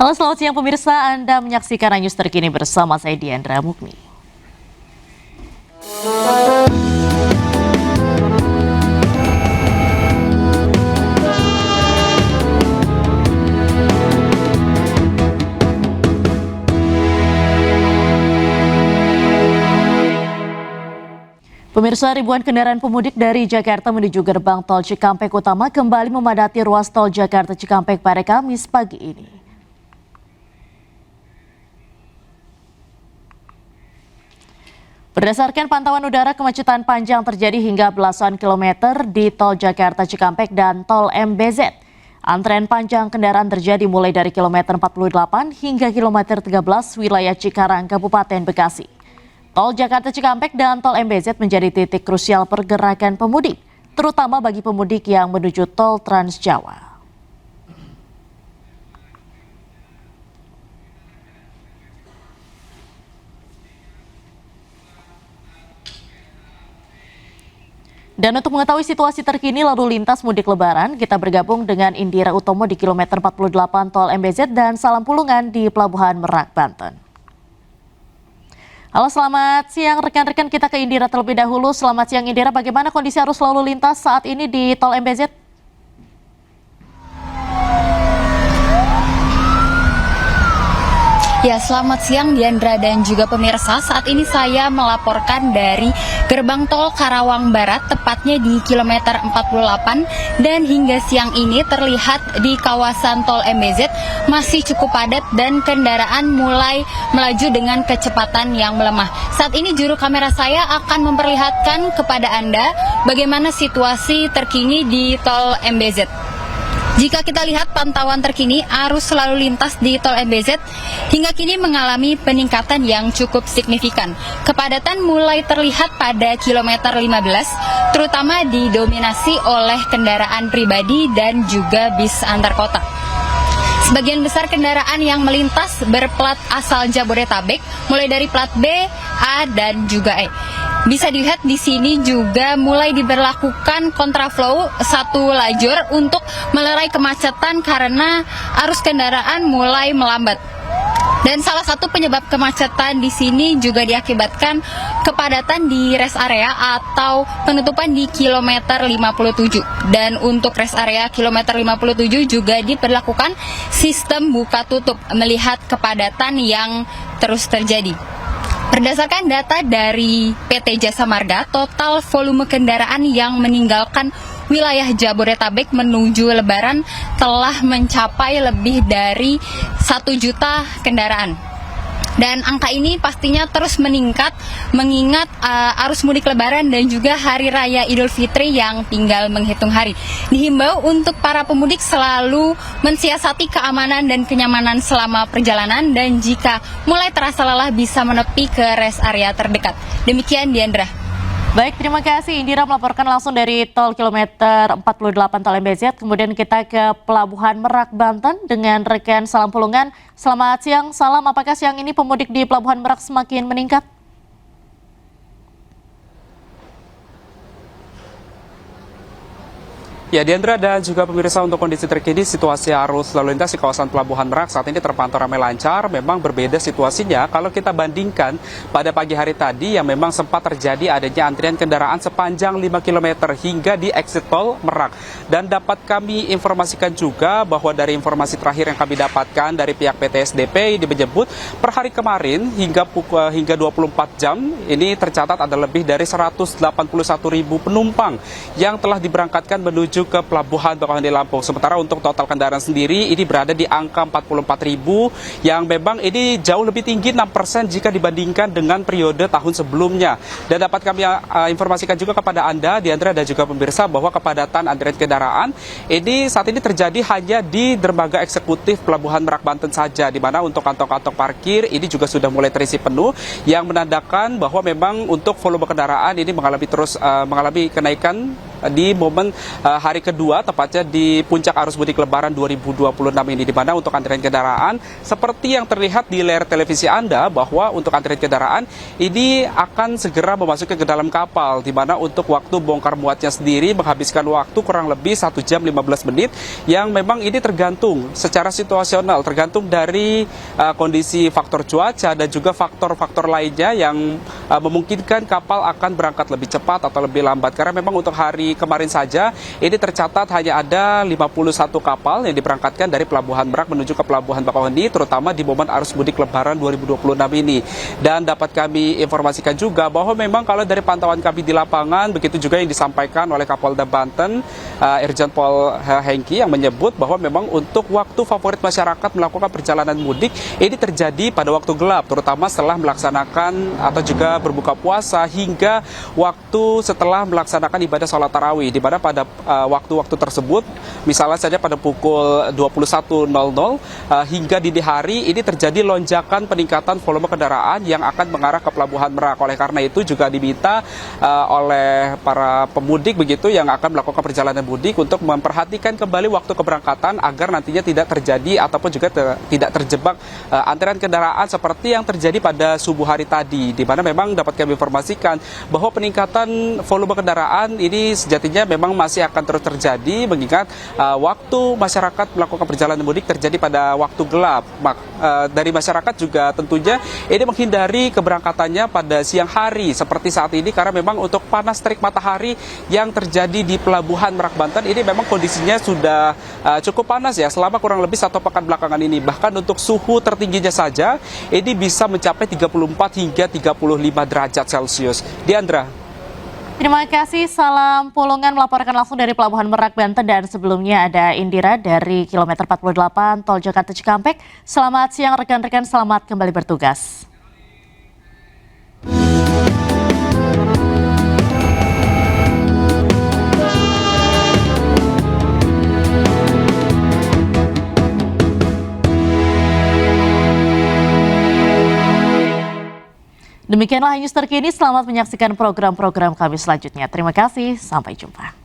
Halo, selamat siang pemirsa. Anda menyaksikan News terkini bersama saya Diandra Mukni. Pemirsa, ribuan kendaraan pemudik dari Jakarta menuju gerbang tol Cikampek Utama kembali memadati ruas tol Jakarta Cikampek pada Kamis pagi ini. Berdasarkan pantauan udara, kemacetan panjang terjadi hingga belasan kilometer di tol Jakarta Cikampek dan tol MBZ. Antrean panjang kendaraan terjadi mulai dari kilometer 48 hingga kilometer 13 wilayah Cikarang, Kabupaten Bekasi. Tol Jakarta Cikampek dan tol MBZ menjadi titik krusial pergerakan pemudik, terutama bagi pemudik yang menuju tol Trans Jawa. Dan untuk mengetahui situasi terkini lalu lintas mudik lebaran, kita bergabung dengan Indira Utomo di kilometer 48 tol MBZ dan Salam Pulungan di Pelabuhan Merak, Banten. Halo, selamat siang rekan-rekan, kita ke Indira terlebih dahulu. Selamat siang Indira, bagaimana kondisi arus lalu lintas saat ini di tol MBZ? Ya, selamat siang Diandra dan juga pemirsa. Saat ini saya melaporkan dari gerbang tol Karawang Barat, tepatnya di kilometer 48, dan hingga siang ini terlihat di kawasan tol MBZ masih cukup padat dan kendaraan mulai melaju dengan kecepatan yang melemah. Saat ini juru kamera saya akan memperlihatkan kepada Anda bagaimana situasi terkini di tol MBZ. Jika kita lihat pantauan terkini, arus lalu lintas di tol MBZ hingga kini mengalami peningkatan yang cukup signifikan. Kepadatan mulai terlihat pada kilometer 15, terutama didominasi oleh kendaraan pribadi dan juga bis antar kota. Sebagian besar kendaraan yang melintas berplat asal Jabodetabek, mulai dari plat B, A, dan juga E. Bisa dilihat di sini juga mulai diberlakukan kontraflow satu lajur untuk melerai kemacetan karena arus kendaraan mulai melambat. Dan salah satu penyebab kemacetan di sini juga diakibatkan kepadatan di rest area atau penutupan di kilometer 57. Dan untuk rest area kilometer 57 juga diberlakukan sistem buka tutup melihat kepadatan yang terus terjadi. Berdasarkan data dari PT Jasa Marga, total volume kendaraan yang meninggalkan wilayah Jabodetabek menuju Lebaran telah mencapai lebih dari 1 juta kendaraan. Dan angka ini pastinya terus meningkat mengingat arus mudik Lebaran dan juga Hari Raya Idul Fitri yang tinggal menghitung hari. Dihimbau untuk para pemudik selalu mensiasati keamanan dan kenyamanan selama perjalanan dan jika mulai terasa lelah bisa menepi ke rest area terdekat. Demikian Diandra. Baik, terima kasih Indira melaporkan langsung dari tol kilometer 48 tol MBZ. Kemudian kita ke Pelabuhan Merak, Banten dengan rekan Salam Pulungan. Selamat siang, Salam. Apakah siang ini pemudik di Pelabuhan Merak semakin meningkat? Ya, Diandra dan juga pemirsa, untuk kondisi terkini situasi arus lalu lintas di kawasan Pelabuhan Merak saat ini terpantau ramai lancar. Memang berbeda situasinya kalau kita bandingkan pada pagi hari tadi yang memang sempat terjadi adanya antrian kendaraan sepanjang 5 km hingga di exit tol Merak. Dan dapat kami informasikan juga bahwa dari informasi terakhir yang kami dapatkan dari pihak PT SDP ini menyebut per hari kemarin hingga 24 jam ini tercatat ada lebih dari 181.000 penumpang yang telah diberangkatkan menuju ke Pelabuhan Bakauheni Lampung. Sementara untuk total kendaraan sendiri ini berada di angka 44.000 yang memang ini jauh lebih tinggi 6% jika dibandingkan dengan periode tahun sebelumnya. Dan dapat kami informasikan juga kepada Anda, Diandra dan juga pemirsa, bahwa kepadatan antrian kendaraan ini saat ini terjadi hanya di dermaga eksekutif Pelabuhan Merak Banten saja, di mana untuk kantong-kantong parkir ini juga sudah mulai terisi penuh yang menandakan bahwa memang untuk volume kendaraan ini mengalami kenaikan di momen hari kedua, tepatnya di puncak arus mudik Lebaran 2026 ini, di mana untuk antrian kendaraan seperti yang terlihat di layar televisi Anda, bahwa untuk antrian kendaraan ini akan segera memasuki ke dalam kapal, di mana untuk waktu bongkar muatnya sendiri menghabiskan waktu kurang lebih 1 jam 15 menit, yang memang ini tergantung secara situasional, tergantung dari kondisi faktor cuaca dan juga faktor-faktor lainnya yang memungkinkan kapal akan berangkat lebih cepat atau lebih lambat. Karena memang untuk hari kemarin saja ini tercatat hanya ada 51 kapal yang diberangkatkan dari Pelabuhan Merak menuju ke Pelabuhan Bakauheni, terutama di momen arus mudik Lebaran 2026 ini. Dan dapat kami informasikan juga bahwa memang kalau dari pantauan kami di lapangan, begitu juga yang disampaikan oleh Kapolda Banten, Irjen Pol Hengki, yang menyebut bahwa memang untuk waktu favorit masyarakat melakukan perjalanan mudik ini terjadi pada waktu gelap, terutama setelah melaksanakan atau juga berbuka puasa hingga waktu setelah melaksanakan ibadah sholat tarawih, di mana pada waktu-waktu tersebut, misalnya saja pada pukul 21.00 hingga dini hari, ini terjadi lonjakan peningkatan volume kendaraan yang akan mengarah ke Pelabuhan Merak. Oleh karena itu juga diminta oleh para pemudik begitu yang akan melakukan perjalanan mudik untuk memperhatikan kembali waktu keberangkatan agar nantinya tidak terjadi ataupun juga tidak terjebak antrean kendaraan seperti yang terjadi pada subuh hari tadi, di mana memang dapat kami informasikan bahwa peningkatan volume kendaraan ini sejatinya memang masih akan terus terjadi, mengingat waktu masyarakat melakukan perjalanan mudik terjadi pada waktu gelap. Dari masyarakat juga tentunya ini menghindari keberangkatannya pada siang hari seperti saat ini, karena memang untuk panas terik matahari yang terjadi di Pelabuhan Merak Banten ini memang kondisinya sudah cukup panas ya selama kurang lebih 1 pekan belakangan ini. Bahkan untuk suhu tertingginya saja ini bisa mencapai 34 hingga 35 derajat Celcius. Diandra. Terima kasih, Salam Pulungan melaporkan langsung dari Pelabuhan Merak, Banten, dan sebelumnya ada Indira dari kilometer 48 Tol Jakarta Cikampek. Selamat siang rekan-rekan, selamat kembali bertugas. Demikianlah news terkini, selamat menyaksikan program-program kami selanjutnya. Terima kasih, sampai jumpa.